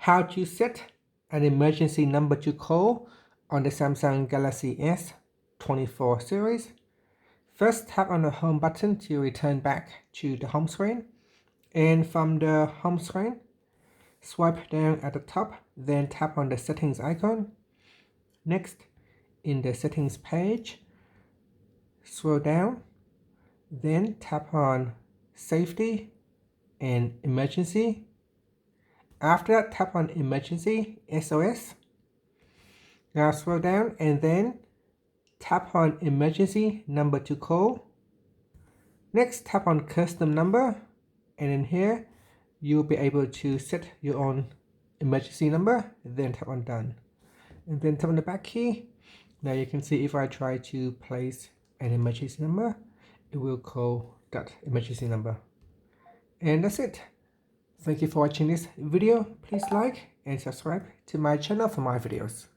How to set an emergency number to call on the Samsung Galaxy S24 series. First, tap on the home button to return back to the home screen. And from the home screen, swipe down at the top, then tap on the settings icon. Next, in the settings page, scroll down, then tap on safety and emergency. After that, tap on emergency SOS. Now scroll down and then tap on emergency number to call. Next, tap on custom number, and in here you'll be able to set your own emergency number. Then tap on done, and then tap on the back key. Now you can see if I try to place an emergency number, it will call that emergency number. And that's it. Thank you for watching this video. Please like and subscribe to my channel for more videos.